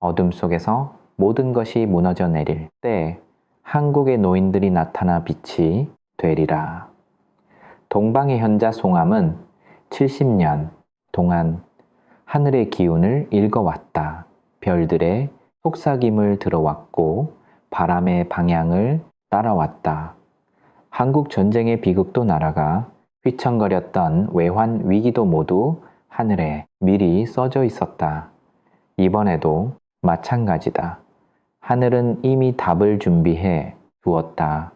어둠 속에서 모든 것이 무너져 내릴 때 한국의 노인들이 나타나 빛이 되리라. 동방의 현자 송암은 70년 동안 하늘의 기운을 읽어왔다. 별들의 속삭임을 들어왔고 바람의 방향을 따라왔다. 한국 전쟁의 비극도 날아가 휘청거렸던 외환 위기도 모두 하늘에 미리 써져 있었다. 이번에도 마찬가지다. 하늘은 이미 답을 준비해 두었다.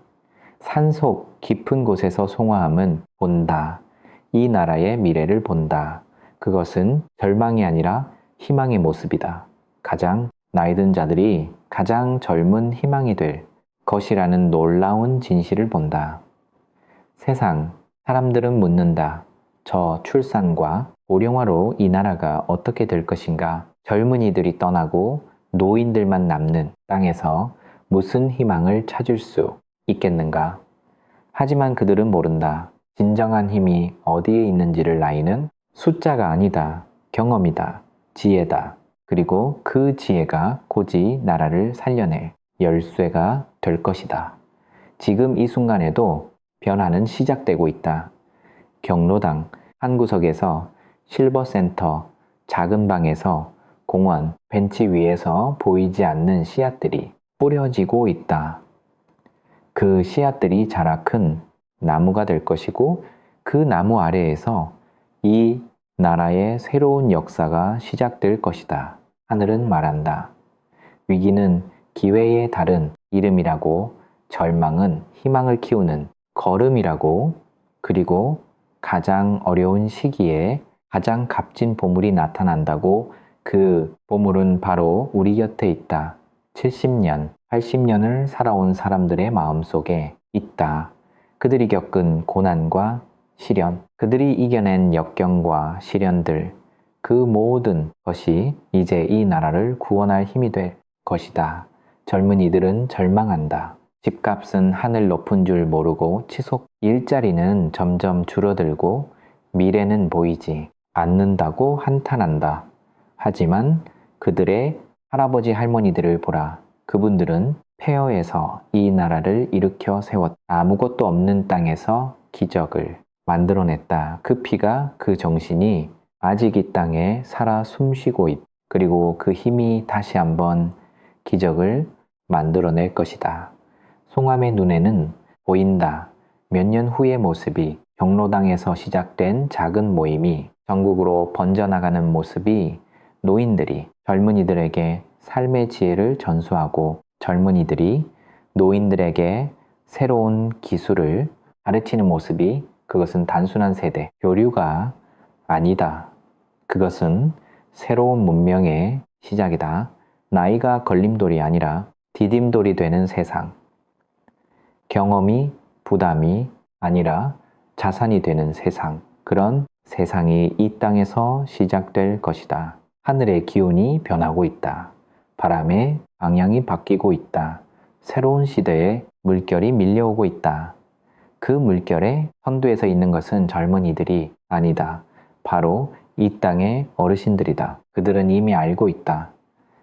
산속 깊은 곳에서 송화함은 본다. 이 나라의 미래를 본다. 그것은 절망이 아니라 희망의 모습이다. 가장 나이 든 자들이 가장 젊은 희망이 될 것이라는 놀라운 진실을 본다. 세상 사람들은 묻는다. 저 출산과 고령화로 이 나라가 어떻게 될 것인가? 젊은이들이 떠나고 노인들만 남는 땅에서 무슨 희망을 찾을 수 있겠는가? 하지만 그들은 모른다. 진정한 힘이 어디에 있는지를 나이는 숫자가 아니다. 경험이다. 지혜다. 그리고 그 지혜가 고지 나라를 살려낼 열쇠가 될 것이다. 지금 이 순간에도 변화는 시작되고 있다. 경로당 한 구석에서 실버센터 작은 방에서 공원 벤치 위에서 보이지 않는 씨앗들이 뿌려지고 있다. 그 씨앗들이 자라 큰 나무가 될 것이고 그 나무 아래에서 이 나라의 새로운 역사가 시작될 것이다. 하늘은 말한다. 위기는 기회의 다른 이름이라고, 절망은 희망을 키우는 걸음이라고, 그리고 가장 어려운 시기에 가장 값진 보물이 나타난다고. 그 보물은 바로 우리 곁에 있다. 70년, 80년을 살아온 사람들의 마음속에 있다. 그들이 겪은 고난과 시련, 그들이 이겨낸 역경과 시련들, 그 모든 것이 이제 이 나라를 구원할 힘이 될 것이다. 젊은이들은 절망한다. 집값은 하늘 높은 줄 모르고 치솟, 일자리는 점점 줄어들고 미래는 보이지 않는다고 한탄한다. 하지만 그들의 할아버지 할머니들을 보라. 그분들은 폐허에서 이 나라를 일으켜 세웠다. 아무것도 없는 땅에서 기적을 만들어냈다. 그 피가, 그 정신이 아직 이 땅에 살아 숨쉬고 있다. 그리고 그 힘이 다시 한번 기적을 만들어낼 것이다. 송암의 눈에는 보인다. 몇 년 후의 모습이, 경로당에서 시작된 작은 모임이 전국으로 번져나가는 모습이, 노인들이 젊은이들에게 삶의 지혜를 전수하고 젊은이들이 노인들에게 새로운 기술을 가르치는 모습이, 그것은 단순한 세대 교류가 아니다. 그것은 새로운 문명의 시작이다. 나이가 걸림돌이 아니라 디딤돌이 되는 세상. 경험이 부담이 아니라 자산이 되는 세상. 그런 세상이 이 땅에서 시작될 것이다. 하늘의 기운이 변하고 있다. 바람의 방향이 바뀌고 있다. 새로운 시대에 물결이 밀려오고 있다. 그 물결의 선두에서 있는 것은 젊은이들이 아니다. 바로 이 땅의 어르신들이다. 그들은 이미 알고 있다.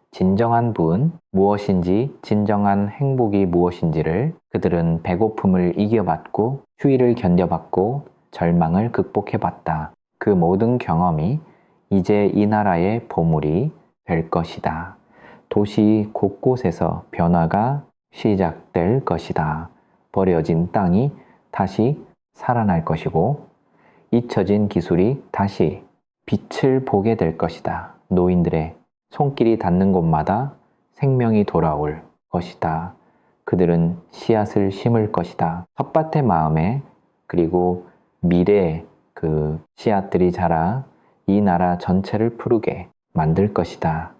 진정한 부은 무엇인지, 진정한 행복이 무엇인지를 그들은 배고픔을 이겨봤고, 추위를 견뎌봤고, 절망을 극복해봤다. 그 모든 경험이 이제 이 나라의 보물이 될 것이다. 도시 곳곳에서 변화가 시작될 것이다. 버려진 땅이 다시 살아날 것이고, 잊혀진 기술이 다시 빛을 보게 될 것이다. 노인들의 손길이 닿는 곳마다 생명이 돌아올 것이다. 그들은 씨앗을 심을 것이다. 텃밭의 마음에, 그리고 미래의 그 씨앗들이 자라 이 나라 전체를 푸르게 만들 것이다.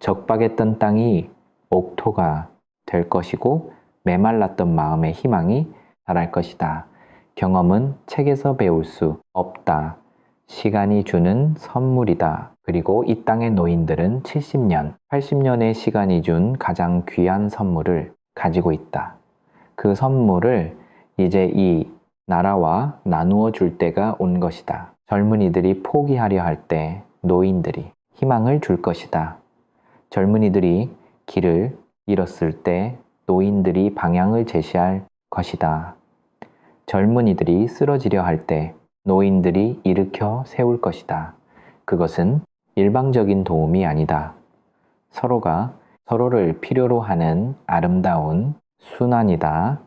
적박했던 땅이 옥토가 될 것이고 메말랐던 마음의 희망이 자랄 것이다. 경험은 책에서 배울 수 없다. 시간이 주는 선물이다. 그리고 이 땅의 노인들은 70년, 80년의 시간이 준 가장 귀한 선물을 가지고 있다. 그 선물을 이제 이 나라와 나누어 줄 때가 온 것이다. 젊은이들이 포기하려 할 때 노인들이 희망을 줄 것이다. 젊은이들이 길을 잃었을 때 노인들이 방향을 제시할 것이다. 젊은이들이 쓰러지려 할 때 노인들이 일으켜 세울 것이다. 그것은 일방적인 도움이 아니다. 서로가 서로를 필요로 하는 아름다운 순환이다.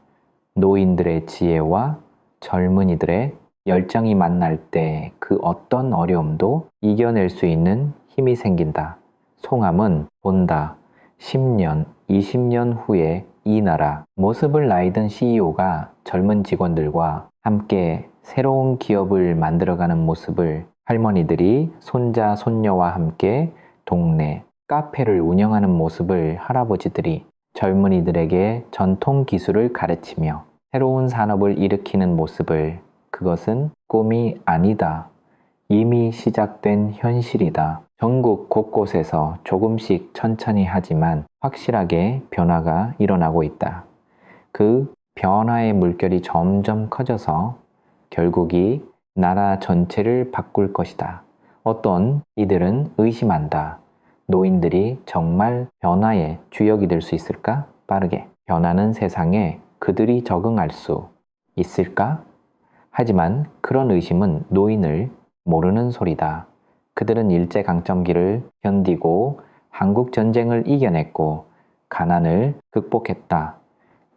노인들의 지혜와 젊은이들의 열정이 만날 때 그 어떤 어려움도 이겨낼 수 있는 힘이 생긴다. 송함은 본다. 10년, 20년 후에 이 나라 모습을 나이든 CEO가 젊은 직원들과 함께 새로운 기업을 만들어가는 모습을 할머니들이 손자, 손녀와 함께 동네 카페를 운영하는 모습을 할아버지들이 젊은이들에게 전통 기술을 가르치며 새로운 산업을 일으키는 모습을 그것은 꿈이 아니다. 이미 시작된 현실이다. 전국 곳곳에서 조금씩 천천히 하지만 확실하게 변화가 일어나고 있다. 그 변화의 물결이 점점 커져서 결국이 나라 전체를 바꿀 것이다. 어떤 이들은 의심한다. 노인들이 정말 변화의 주역이 될 수 있을까? 빠르게. 변하는 세상에 그들이 적응할 수 있을까? 하지만 그런 의심은 노인을 모르는 소리다. 그들은 일제강점기를 견디고 한국 전쟁을 이겨냈고 가난을 극복했다.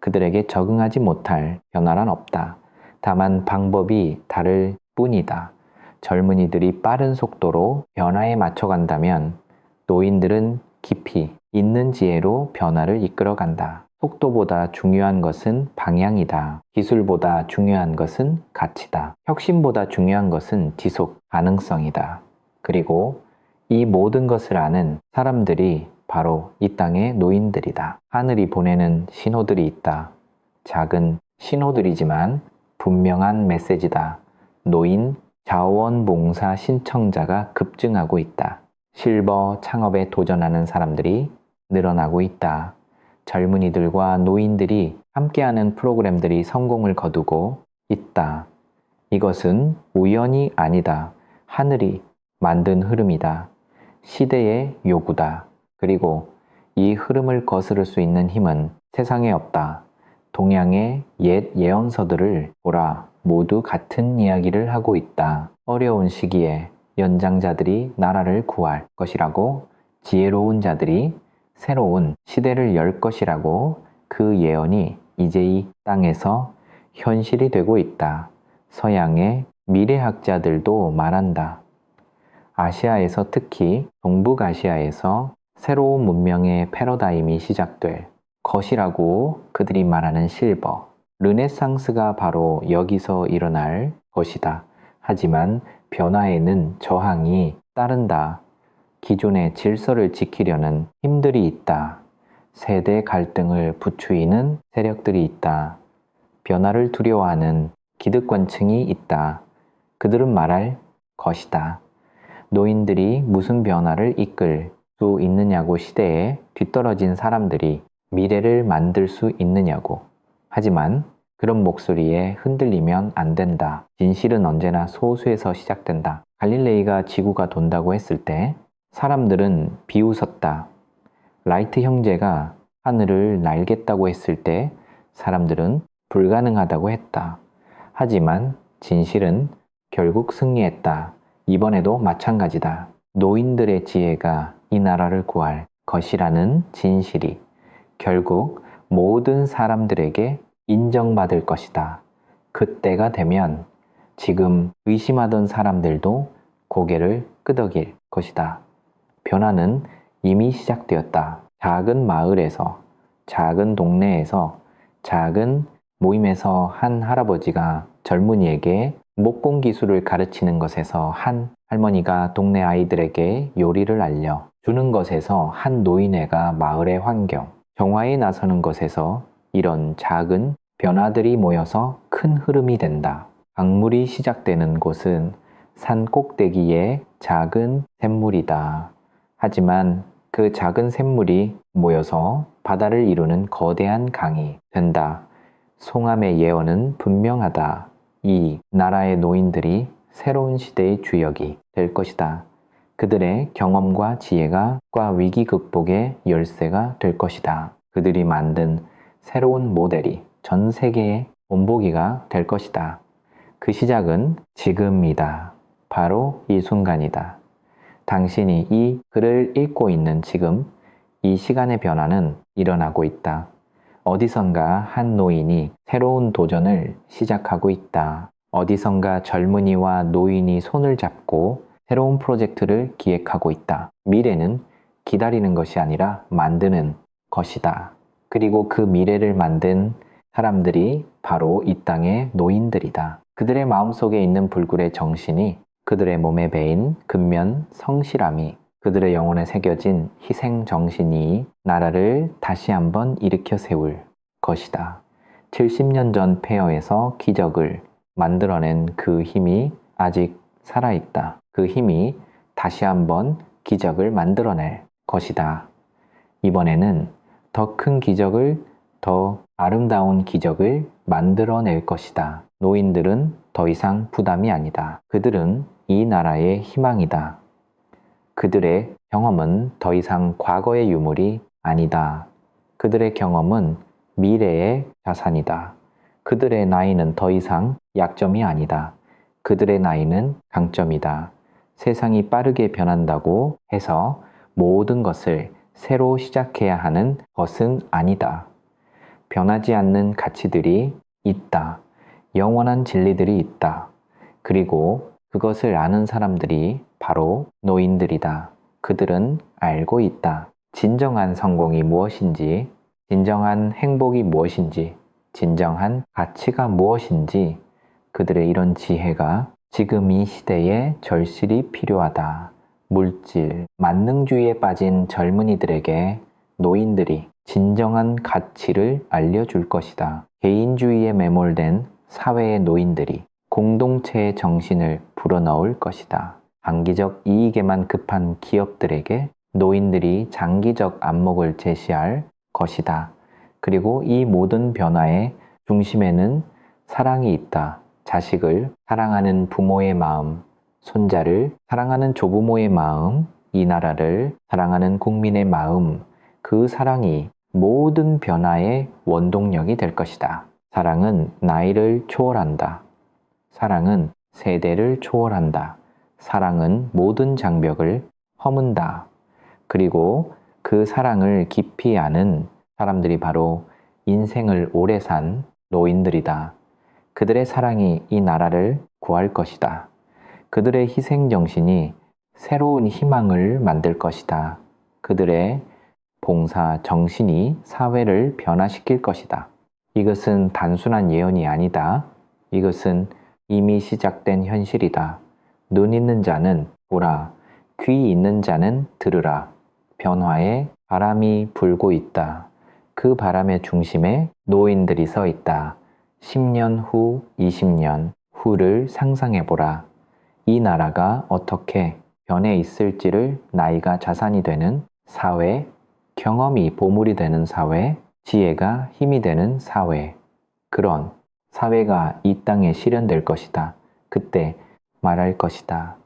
그들에게 적응하지 못할 변화란 없다. 다만 방법이 다를 뿐이다. 젊은이들이 빠른 속도로 변화에 맞춰간다면 노인들은 깊이 있는 지혜로 변화를 이끌어간다. 속도보다 중요한 것은 방향이다. 기술보다 중요한 것은 가치다. 혁신보다 중요한 것은 지속 가능성이다. 그리고 이 모든 것을 아는 사람들이 바로 이 땅의 노인들이다. 하늘이 보내는 신호들이 있다. 작은 신호들이지만 분명한 메시지다. 노인 자원봉사 신청자가 급증하고 있다. 실버 창업에 도전하는 사람들이 늘어나고 있다. 젊은이들과 노인들이 함께하는 프로그램들이 성공을 거두고 있다. 이것은 우연이 아니다. 하늘이 만든 흐름이다. 시대의 요구다. 그리고 이 흐름을 거스를 수 있는 힘은 세상에 없다. 동양의 옛 예언서들을 보라. 모두 같은 이야기를 하고 있다. 어려운 시기에 연장자들이 나라를 구할 것이라고, 지혜로운 자들이 새로운 시대를 열 것이라고 그 예언이 이제 이 땅에서 현실이 되고 있다. 서양의 미래학자들도 말한다. 아시아에서, 특히 동북아시아에서 새로운 문명의 패러다임이 시작될 것이라고 그들이 말하는 실버. 르네상스가 바로 여기서 일어날 것이다. 하지만 변화에는 저항이 따른다. 기존의 질서를 지키려는 힘들이 있다. 세대 갈등을 부추기는 세력들이 있다. 변화를 두려워하는 기득권층이 있다. 그들은 말할 것이다. 노인들이 무슨 변화를 이끌 수 있느냐고, 시대에 뒤떨어진 사람들이 미래를 만들 수 있느냐고. 하지만 그런 목소리에 흔들리면 안 된다. 진실은 언제나 소수에서 시작된다. 갈릴레이가 지구가 돈다고 했을 때 사람들은 비웃었다. 라이트 형제가 하늘을 날겠다고 했을 때 사람들은 불가능하다고 했다. 하지만 진실은 결국 승리했다. 이번에도 마찬가지다. 노인들의 지혜가 이 나라를 구할 것이라는 진실이 결국 모든 사람들에게 인정받을 것이다. 그때가 되면 지금 의심하던 사람들도 고개를 끄덕일 것이다. 변화는 이미 시작되었다. 작은 마을에서, 작은 동네에서, 작은 모임에서 한 할아버지가 젊은이에게 목공 기술을 가르치는 것에서 한 할머니가 동네 아이들에게 요리를 알려 주는 것에서 한 노인회가 마을의 환경, 정화에 나서는 것에서 이런 작은 변화들이 모여서 큰 흐름이 된다. 강물이 시작되는 곳은 산 꼭대기의 작은 샘물이다. 하지만 그 작은 샘물이 모여서 바다를 이루는 거대한 강이 된다. 송암의 예언은 분명하다. 이 나라의 노인들이 새로운 시대의 주역이 될 것이다. 그들의 경험과 지혜가 과 위기 극복의 열쇠가 될 것이다. 그들이 만든 새로운 모델이 전 세계에 본보기가 될 것이다. 그 시작은 지금이다. 바로 이 순간이다. 당신이 이 글을 읽고 있는 지금, 이 시간의 변화는 일어나고 있다. 어디선가 한 노인이 새로운 도전을 시작하고 있다. 어디선가 젊은이와 노인이 손을 잡고 새로운 프로젝트를 기획하고 있다. 미래는 기다리는 것이 아니라 만드는 것이다. 그리고 그 미래를 만든 사람들이 바로 이 땅의 노인들이다. 그들의 마음속에 있는 불굴의 정신이 그들의 몸에 배인 근면 성실함이 그들의 영혼에 새겨진 희생 정신이 나라를 다시 한번 일으켜 세울 것이다. 70년 전 폐허에서 기적을 만들어낸 그 힘이 아직 살아있다. 그 힘이 다시 한번 기적을 만들어낼 것이다. 이번에는 더 큰 기적을, 더 아름다운 기적을 만들어낼 것이다. 노인들은 더 이상 부담이 아니다. 그들은 이 나라의 희망이다. 그들의 경험은 더 이상 과거의 유물이 아니다. 그들의 경험은 미래의 자산이다. 그들의 나이는 더 이상 약점이 아니다. 그들의 나이는 강점이다. 세상이 빠르게 변한다고 해서 모든 것을 새로 시작해야 하는 것은 아니다. 변하지 않는 가치들이 있다. 영원한 진리들이 있다. 그리고 그것을 아는 사람들이 바로 노인들이다. 그들은 알고 있다. 진정한 성공이 무엇인지, 진정한 행복이 무엇인지, 진정한 가치가 무엇인지 그들의 이런 지혜가 지금 이 시대에 절실히 필요하다. 물질, 만능주의에 빠진 젊은이들에게 노인들이 진정한 가치를 알려줄 것이다. 개인주의에 매몰된 사회의 노인들이 공동체의 정신을 불어넣을 것이다. 단기적 이익에만 급한 기업들에게 노인들이 장기적 안목을 제시할 것이다. 그리고 이 모든 변화의 중심에는 사랑이 있다. 자식을 사랑하는 부모의 마음, 손자를 사랑하는 조부모의 마음, 이 나라를 사랑하는 국민의 마음, 그 사랑이 모든 변화의 원동력이 될 것이다. 사랑은 나이를 초월한다. 사랑은 세대를 초월한다. 사랑은 모든 장벽을 허문다. 그리고 그 사랑을 깊이 아는 사람들이 바로 인생을 오래 산 노인들이다. 그들의 사랑이 이 나라를 구할 것이다. 그들의 희생 정신이 새로운 희망을 만들 것이다. 그들의 봉사 정신이 사회를 변화시킬 것이다. 이것은 단순한 예언이 아니다. 이것은 이미 시작된 현실이다. 눈 있는 자는 보라, 귀 있는 자는 들으라. 변화의 바람이 불고 있다. 그 바람의 중심에 노인들이 서 있다. 10년 후, 20년 후를 상상해보라. 이 나라가 어떻게 변해 있을지를 나이가 자산이 되는 사회, 경험이 보물이 되는 사회, 지혜가 힘이 되는 사회. 그런 사회가 이 땅에 실현될 것이다. 그때 말할 것이다.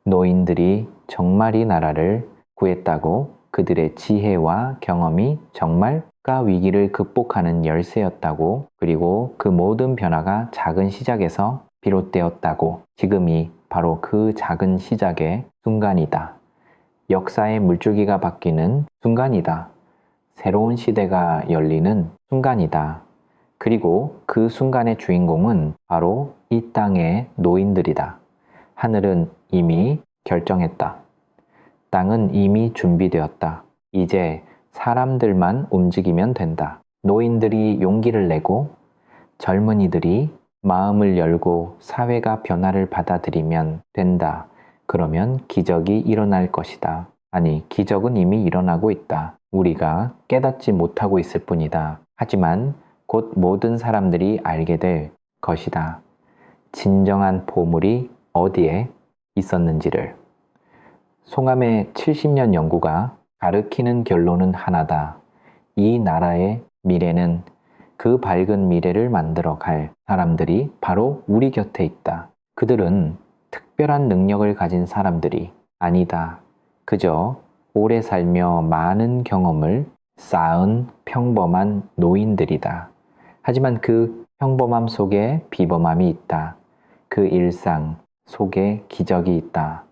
노인들이 정말 이 나라를 구했다고 그들의 지혜와 경험이 정말 국가 위기를 극복하는 열쇠였다고 그리고 그 모든 변화가 작은 시작에서 비롯되었다고 지금이 바로 그 작은 시작의 순간이다. 역사의 물줄기가 바뀌는 순간이다. 새로운 시대가 열리는 순간이다. 그리고 그 순간의 주인공은 바로 이 땅의 노인들이다. 하늘은 이미 결정했다. 땅은 이미 준비되었다. 이제 사람들만 움직이면 된다. 노인들이 용기를 내고 젊은이들이 마음을 열고 사회가 변화를 받아들이면 된다. 그러면 기적이 일어날 것이다. 아니, 기적은 이미 일어나고 있다. 우리가 깨닫지 못하고 있을 뿐이다. 하지만 곧 모든 사람들이 알게 될 것이다. 진정한 보물이 어디에 있었는지를. 송암의 70년 연구가 가르치는 결론은 하나다. 이 나라의 미래는 그 밝은 미래를 만들어 갈 사람들이 바로 우리 곁에 있다. 그들은 특별한 능력을 가진 사람들이 아니다. 그저 오래 살며 많은 경험을 쌓은 평범한 노인들이다. 하지만 그 평범함 속에 비범함이 있다. 그 일상 속에 기적이 있다.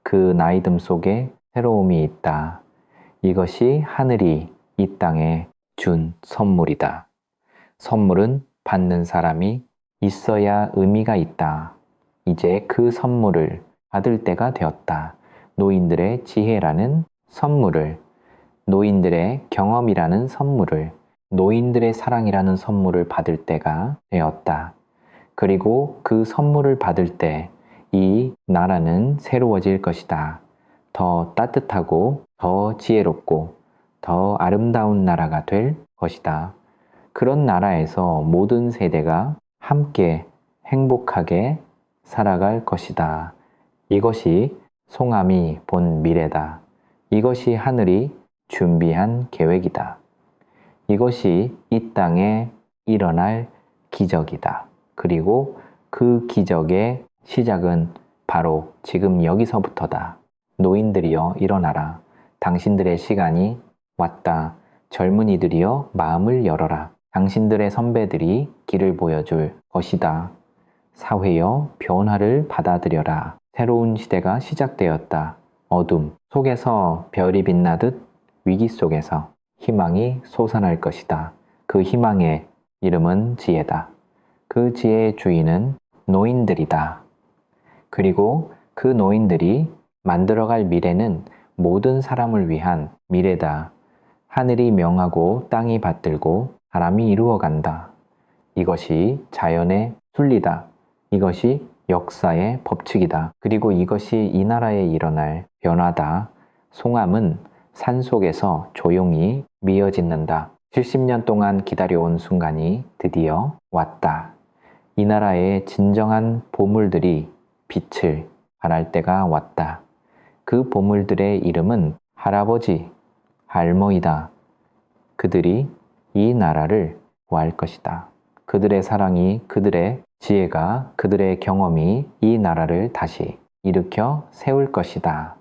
그 나이듦 속에 새로움이 있다. 이것이 하늘이 이 땅에 준 선물이다. 선물은 받는 사람이 있어야 의미가 있다. 이제 그 선물을 받을 때가 되었다. 노인들의 지혜라는 선물을, 노인들의 경험이라는 선물을, 노인들의 사랑이라는 선물을 받을 때가 되었다. 그리고 그 선물을 받을 때 이 나라는 새로워질 것이다. 더 따뜻하고 더 지혜롭고 더 아름다운 나라가 될 것이다. 그런 나라에서 모든 세대가 함께 행복하게 살아갈 것이다. 이것이 송암이 본 미래다. 이것이 하늘이 준비한 계획이다. 이것이 이 땅에 일어날 기적이다. 그리고 그 기적의 시작은 바로 지금 여기서부터다. 노인들이여 일어나라. 당신들의 시간이 왔다. 젊은이들이여 마음을 열어라. 당신들의 선배들이 길을 보여줄 것이다. 사회여 변화를 받아들여라. 새로운 시대가 시작되었다. 어둠 속에서 별이 빛나듯 위기 속에서 희망이 솟아날 것이다. 그 희망의 이름은 지혜다. 그 지혜의 주인은 노인들이다. 그리고 그 노인들이 만들어갈 미래는 모든 사람을 위한 미래다. 하늘이 명하고 땅이 받들고 사람이 이루어간다. 이것이 자연의 순리다. 이것이 역사의 법칙이다. 그리고 이것이 이 나라에 일어날 변화다. 송암은 산속에서 조용히 미어짓는다. 70년 동안 기다려온 순간이 드디어 왔다. 이 나라의 진정한 보물들이 빛을 발할 때가 왔다. 그 보물들의 이름은 할아버지, 할머니다. 그들이 이 나라를 구할 것이다. 그들의 사랑이, 그들의 지혜가, 그들의 경험이 이 나라를 다시 일으켜 세울 것이다.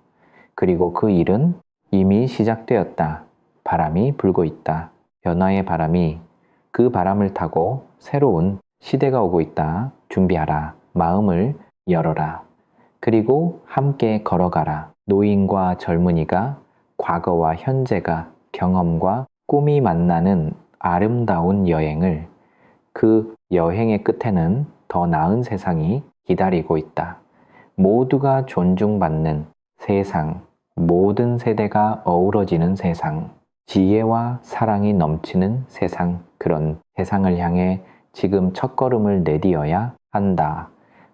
그리고 그 일은 이미 시작되었다. 바람이 불고 있다. 변화의 바람이 그 바람을 타고 새로운 시대가 오고 있다. 준비하라. 마음을 열어라. 그리고 함께 걸어가라. 노인과 젊은이가 과거와 현재가 경험과 꿈이 만나는 아름다운 여행을, 그 여행의 끝에는 더 나은 세상이 기다리고 있다. 모두가 존중받는 세상, 모든 세대가 어우러지는 세상, 지혜와 사랑이 넘치는 세상, 그런 세상을 향해 지금 첫걸음을 내디뎌야 한다.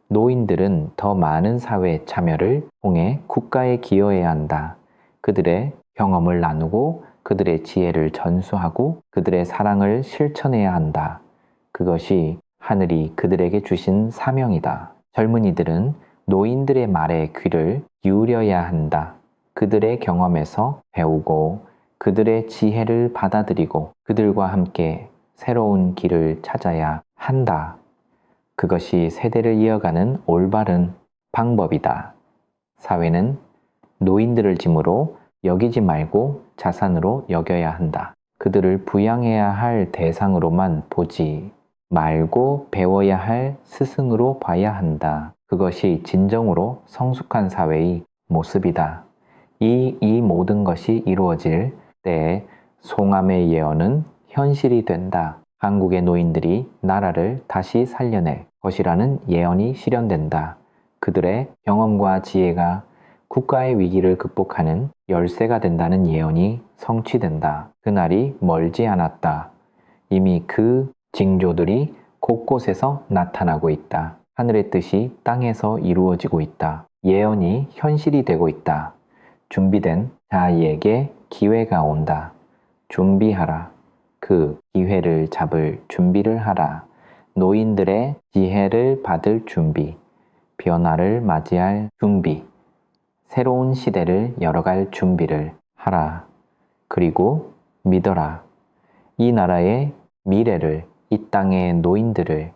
노인들은 더 많은 사회 참여를 통해 국가에 기여해야 한다. 그들의 경험을 나누고 그들의 지혜를 전수하고 그들의 사랑을 실천해야 한다. 그것이 하늘이 그들에게 주신 사명이다. 젊은이들은 노인들의 말에 귀를 기울여야 한다. 그들의 경험에서 배우고 그들의 지혜를 받아들이고 그들과 함께 새로운 길을 찾아야 한다. 그것이 세대를 이어가는 올바른 방법이다. 사회는 노인들을 짐으로 여기지 말고 자산으로 여겨야 한다. 그들을 부양해야 할 대상으로만 보지 말고 배워야 할 스승으로 봐야 한다. 그것이 진정으로 성숙한 사회의 모습이다. 이 모든 것이 이루어질 때 송암의 예언은 현실이 된다. 한국의 노인들이 나라를 다시 살려낼 것이라는 예언이 실현된다. 그들의 경험과 지혜가 국가의 위기를 극복하는 열쇠가 된다는 예언이 성취된다. 그날이 멀지 않았다. 이미 그 징조들이 곳곳에서 나타나고 있다. 하늘의 뜻이 땅에서 이루어지고 있다. 예언이 현실이 되고 있다. 준비된 자에게 기회가 온다. 준비하라. 그 기회를 잡을 준비를 하라. 노인들의 지혜를 받을 준비, 변화를 맞이할 준비, 새로운 시대를 열어갈 준비를 하라. 그리고 믿어라. 이 나라의 미래를, 이 땅의 노인들을,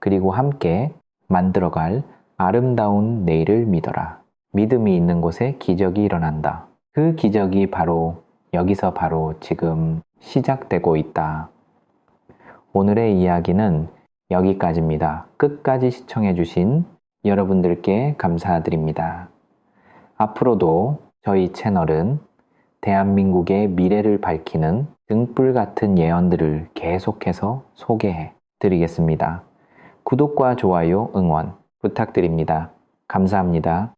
그리고 함께 만들어갈 아름다운 내일을 믿어라. 믿음이 있는 곳에 기적이 일어난다. 그 기적이 여기서 바로 지금 시작되고 있다. 오늘의 이야기는 여기까지입니다. 끝까지 시청해주신 여러분들께 감사드립니다. 앞으로도 저희 채널은 대한민국의 미래를 밝히는 등불 같은 예언들을 계속해서 소개해 드리겠습니다. 구독과 좋아요, 응원 부탁드립니다. 감사합니다.